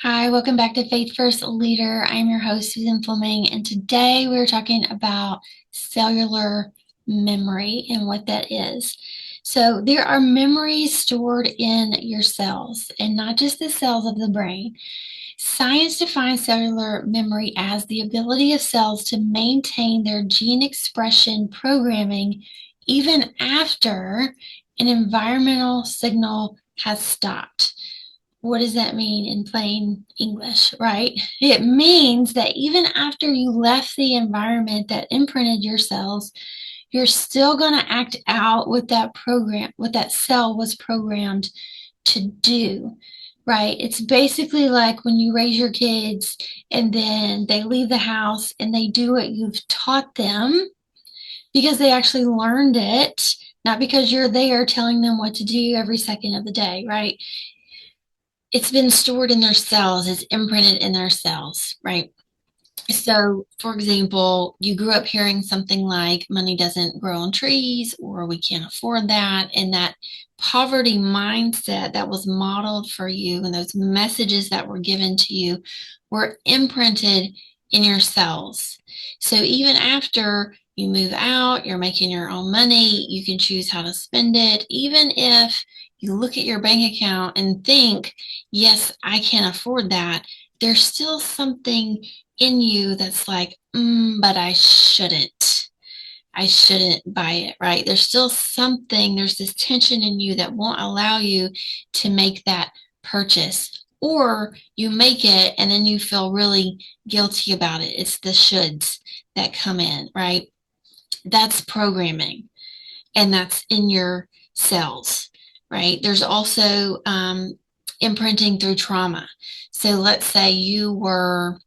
Hi, welcome back to Faith First Leader. I'm your host, Susan Fleming, and today we're talking about cellular memory and what that is. So, there are memories stored in your cells, and not just the cells of the brain. Science defines cellular memory as the ability of cells to maintain their gene expression programming even after an environmental signal has stopped. What does that mean in plain English, right? It means that even after you left the environment that imprinted your cells, you're still going to act out what that cell was programmed to do, right? It's basically like when you raise your kids and then they leave the house and they do what you've taught them because they actually learned it, not because you're there telling them what to do every second of the day, right? It's been stored in their cells, it's imprinted in their cells, right? So, for example, you grew up hearing something like money doesn't grow on trees or we can't afford that. And that poverty mindset that was modeled for you and those messages that were given to you were imprinted in your cells. So, even after you move out, you're making your own money, you can choose how to spend it, even if you look at your bank account and think, yes, I can afford that, there's still something in you that's like, but I shouldn't. I shouldn't buy it, right? There's still something, there's this tension in you that won't allow you to make that purchase. Or you make it and then you feel really guilty about it. It's the shoulds that come in, right? That's programming and that's in your cells, right? There's also imprinting through trauma. So let's say you were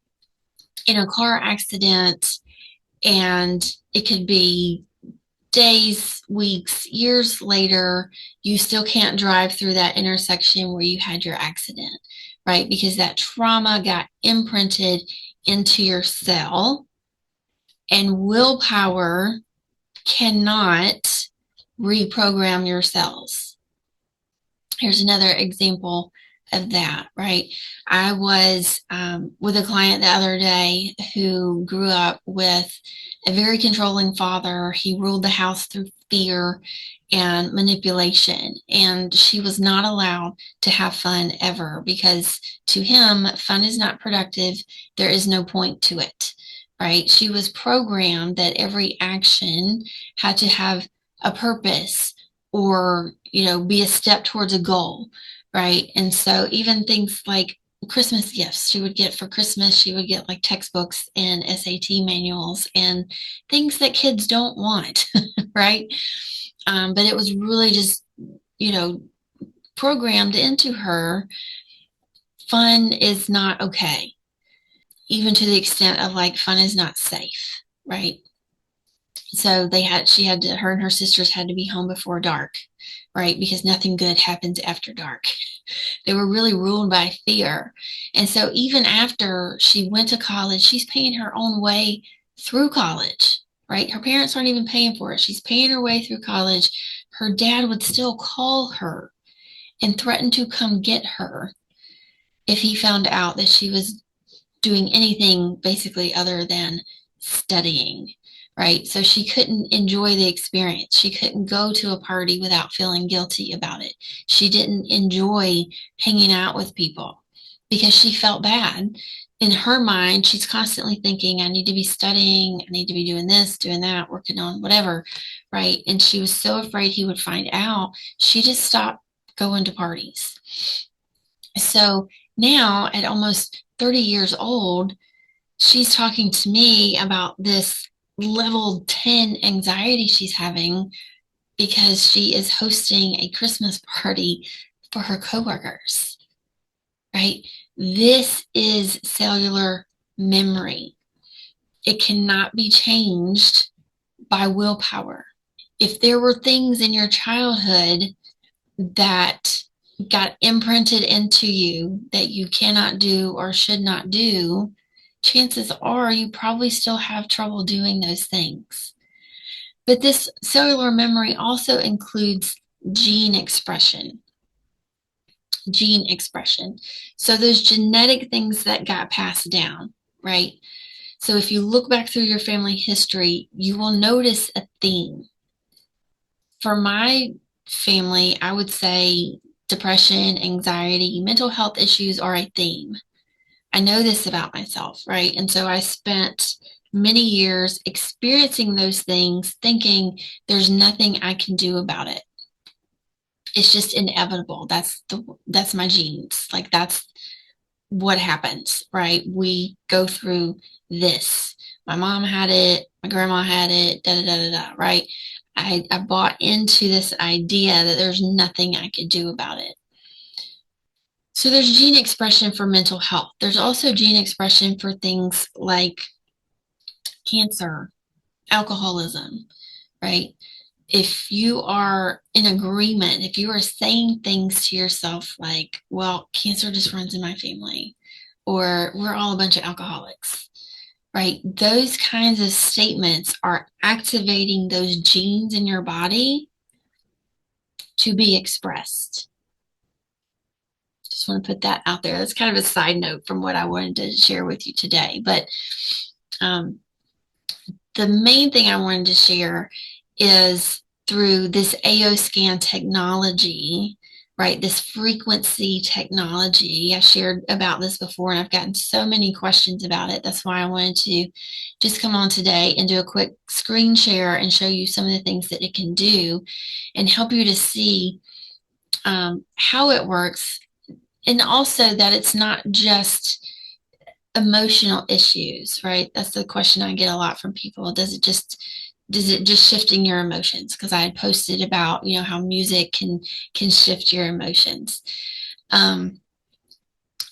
in a car accident and it could be days, weeks, years later, you still can't drive through that intersection where you had your accident, right? Because that trauma got imprinted into your cell, and willpower cannot reprogram your cells. Here's another example of that, right? I was with a client the other day who grew up with a very controlling father. He ruled the house through fear and manipulation, and she was not allowed to have fun ever because to him, fun is not productive. There is no point to it, right? She was programmed that every action had to have a purpose or be a step towards a goal, right? And so even things like Christmas gifts she would get for Christmas, she would get like textbooks and SAT manuals and things that kids don't want, right? But it was really just you know programmed into her. Fun is not okay, even to the extent of like fun is not safe, right? So her and her sisters had to be home before dark, right? Because nothing good happens after dark. They were really ruled by fear. And so even after she went to college, she's paying her own way through college, right? Her parents aren't even paying for it. She's paying her way through college. Her dad would still call her and threaten to come get her if he found out that she was doing anything basically other than studying, right? So she couldn't enjoy the experience. She couldn't go to a party without feeling guilty about it. She didn't enjoy hanging out with people because she felt bad. In her mind, she's constantly thinking, I need to be studying, I need to be doing this, doing that, working on whatever, right? And she was so afraid he would find out, she just stopped going to parties. So now, at almost 30 years old, she's talking to me about this level 10 anxiety she's having because she is hosting a Christmas party for her coworkers, right? This is cellular memory. It cannot be changed by willpower. If there were things in your childhood that got imprinted into you that you cannot do or should not do, chances are you probably still have trouble doing those things. But this cellular memory also includes gene expression. gene expression. So those genetic things that got passed down, right? So if you look back through your family history, you will notice a theme. For my family, I would say depression, anxiety, mental health issues are a theme. I know this about myself, right? And so I spent many years experiencing those things, thinking there's nothing I can do about it. It's just inevitable. That's my genes. Like that's what happens, right? We go through this. My mom had it, my grandma had it, da da da da da, right? I bought into this idea that there's nothing I could do about it. So there's gene expression for mental health. There's also gene expression for things like cancer, alcoholism, right? If you are in agreement, if you are saying things to yourself like, well, cancer just runs in my family, or we're all a bunch of alcoholics, right? Those kinds of statements are activating those genes in your body to be expressed. Just want to put that out there. That's kind of a side note from what I wanted to share with you today. But um, the main thing I wanted to share is through this AO scan technology, right? This frequency technology. I shared about this before and I've gotten so many questions about it. That's why I wanted to just come on today and do a quick screen share and show you some of the things that it can do and help you to see how it works. And also that it's not just emotional issues, right? That's the question I get a lot from people. Does it just shifting your emotions? Because I had posted about, how music can shift your emotions.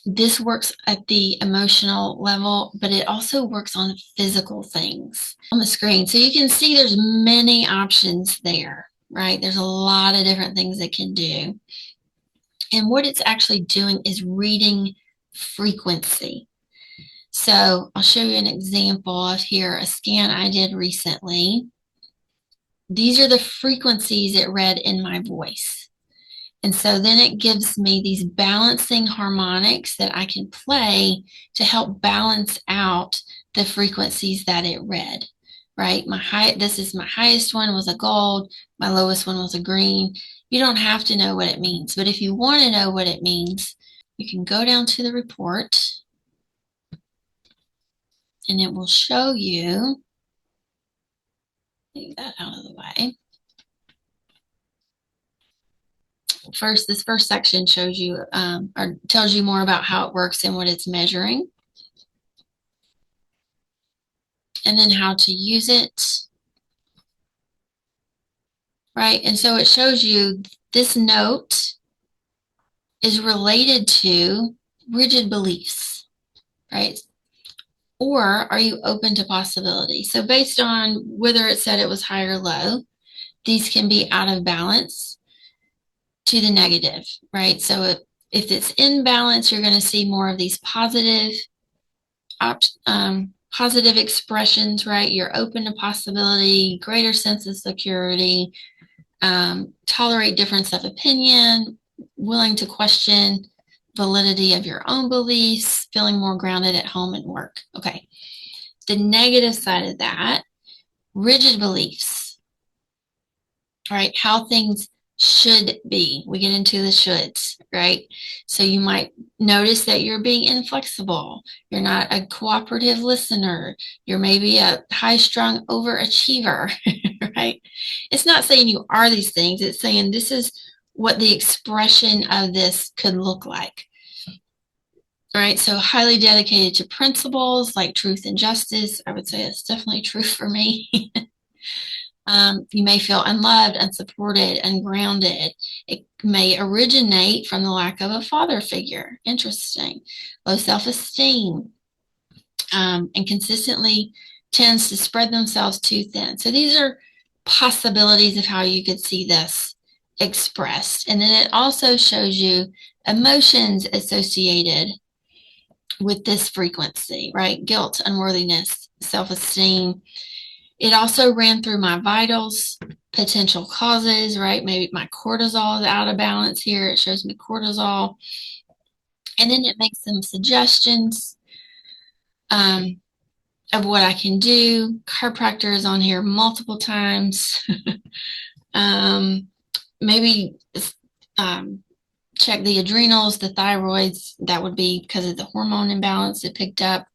This works at the emotional level, but it also works on physical things on the screen. So you can see there's many options there, right? There's a lot of different things it can do. And what it's actually doing is reading frequency. So I'll show you an example of here, a scan I did recently. These are the frequencies it read in my voice. And so then it gives me these balancing harmonics that I can play to help balance out the frequencies that it read, right? This is my highest one was a gold. My lowest one was a green. You don't have to know what it means, but if you want to know what it means, you can go down to the report and it will show you, take that out of the way. First, this first section shows you or tells you more about how it works and what it's measuring. And then how to use it, right? And so it shows you this note is related to rigid beliefs, right? Or are you open to possibility? So based on whether it said it was high or low, these can be out of balance to the negative, right? So if it's in balance, you're going to see more of these positive positive expressions, right? You're open to possibility, greater sense of security, tolerate difference of opinion, willing to question validity of your own beliefs, feeling more grounded at home and work. Okay. The negative side of that, rigid beliefs, right? How things should be. We get into the shoulds, right? So you might notice that you're being inflexible. You're not a cooperative listener. You're maybe a high-strung overachiever, right? It's not saying you are these things. It's saying this is what the expression of this could look like. All right, so highly dedicated to principles like truth and justice. I would say it's definitely true for me. You may feel unloved, unsupported, ungrounded. It may originate from the lack of a father figure. Interesting. Low self-esteem, and consistently tends to spread themselves too thin. So these are possibilities of how you could see this expressed. And then it also shows you emotions associated with this frequency, right? Guilt, unworthiness, self-esteem. It also ran through my vitals, potential causes, right? Maybe my cortisol is out of balance here. It shows me cortisol. And then it makes some suggestions um, of what I can do. Chiropractor is on here multiple times. um, maybe um, check the adrenals, the thyroids. That would be because of the hormone imbalance it picked up,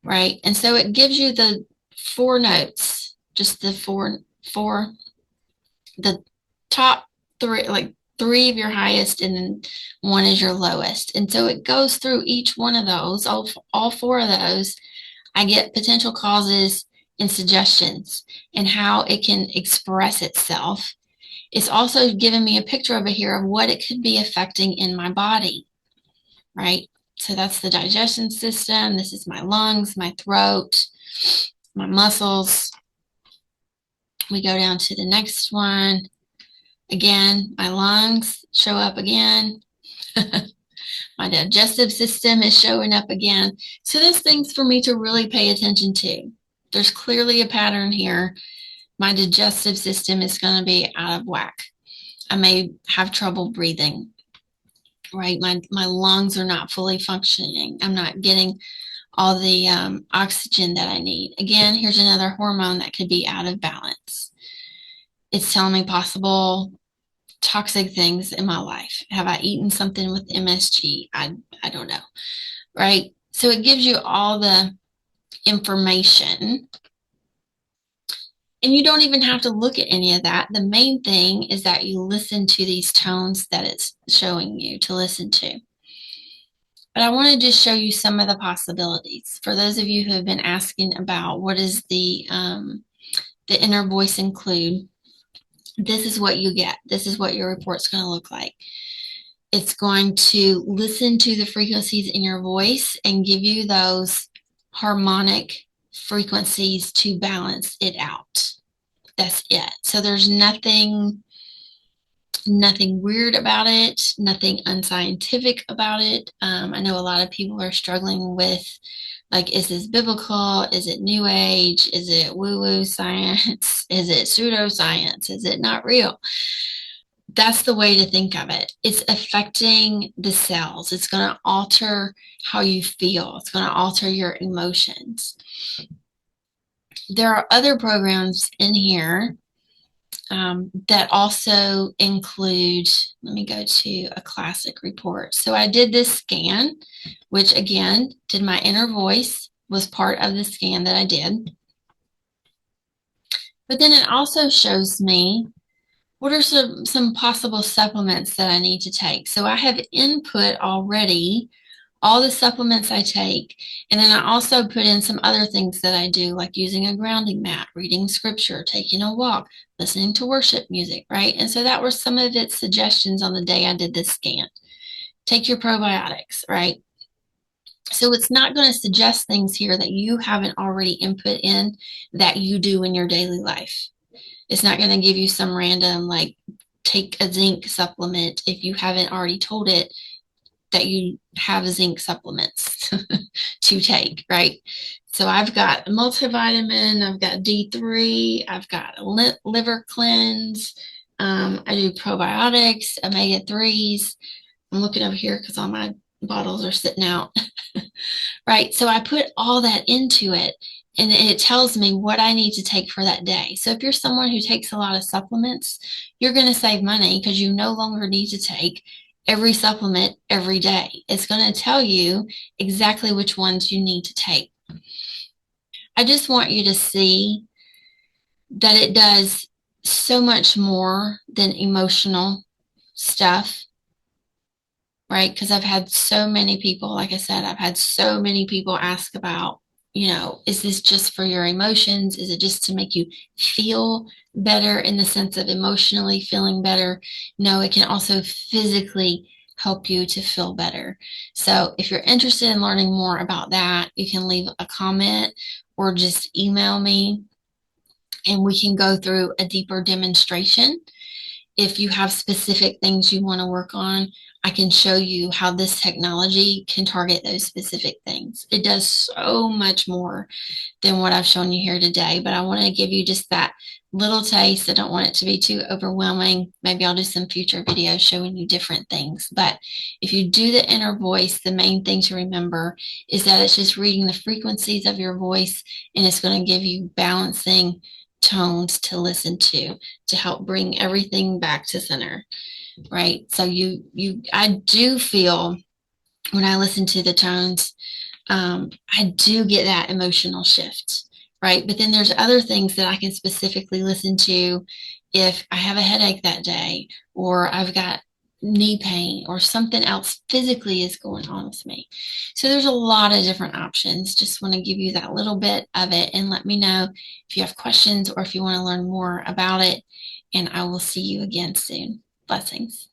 right? And so it gives you the four notes, just the four, the top three, like three of your highest, and then one is your lowest. And so it goes through each one of those, all four of those. I get potential causes and suggestions and how it can express itself. It's also giving me a picture over here of what it could be affecting in my body, right? So that's the digestion system. This is my lungs, my throat, my muscles. We go down to the next one. Again, my lungs show up again. My digestive system is showing up again. So there's things for me to really pay attention to. There's clearly a pattern here. My digestive system is going to be out of whack. I may have trouble breathing, right? My lungs are not fully functioning. I'm not getting all the oxygen that I need. Again, here's another hormone that could be out of balance. It's telling me possible toxic things in my life. Have I eaten something with MSG? I don't know, right? So it gives you all the information. And you don't even have to look at any of that. The main thing is that you listen to these tones that it's showing you to listen to. But I want to just show you some of the possibilities. For those of you who have been asking about what is the inner voice include, this is what you get. This is what your report's going to look like. It's going to listen to the frequencies in your voice and give you those harmonic frequencies to balance it out. That's it. So there's nothing weird about it, nothing unscientific about it. I know a lot of people are struggling with, like, is this biblical? Is it new age? Is it woo-woo science? Is it pseudoscience? Is it not real? That's the way to think of it. It's affecting the cells. It's going to alter how you feel. It's going to alter your emotions. There are other programs in here that also include, let me go to a classic report. So I did this scan, which again, did my inner voice, was part of the scan that I did. But then it also shows me what are some possible supplements that I need to take. So I have input already all the supplements I take. And then I also put in some other things that I do, like using a grounding mat, reading scripture, taking a walk, listening to worship music, right? And so that were some of its suggestions on the day I did this scan. Take your probiotics, right? So it's not going to suggest things here that you haven't already input in that you do in your daily life. It's not going to give you some random, like, take a zinc supplement if you haven't already told it that you have zinc supplements to take, right? So I've got a multivitamin, I've got D3, I've got a liver cleanse, I do probiotics, omega-3s. I'm looking over here because all my bottles are sitting out, right? So I put all that into it, and it tells me what I need to take for that day. So if you're someone who takes a lot of supplements, you're going to save money because you no longer need to take every supplement every day. It's going to tell you exactly which ones you need to take. I just want you to see that it does so much more than emotional stuff, right? Because I've had so many people, like I said, I've had so many people ask about, is this just for your emotions? Is it just to make you feel better in the sense of emotionally feeling better? No, it can also physically help you to feel better. So if you're interested in learning more about that, you can leave a comment or just email me and we can go through a deeper demonstration. If you have specific things you want to work on, I can show you how this technology can target those specific things. It does so much more than what I've shown you here today, but I want to give you just that little taste. I don't want it to be too overwhelming. Maybe I'll do some future videos showing you different things. But if you do the inner voice, the main thing to remember is that it's just reading the frequencies of your voice, and it's going to give you balancing tones to listen to help bring everything back to center, right? So I do feel when I listen to the tones, I do get that emotional shift, right? But then there's other things that I can specifically listen to if I have a headache that day, or I've got knee pain, or something else physically is going on with me. So there's a lot of different options. Just want to give you that little bit of it, and let me know if you have questions or if you want to learn more about it. And I will see you again soon. Blessings.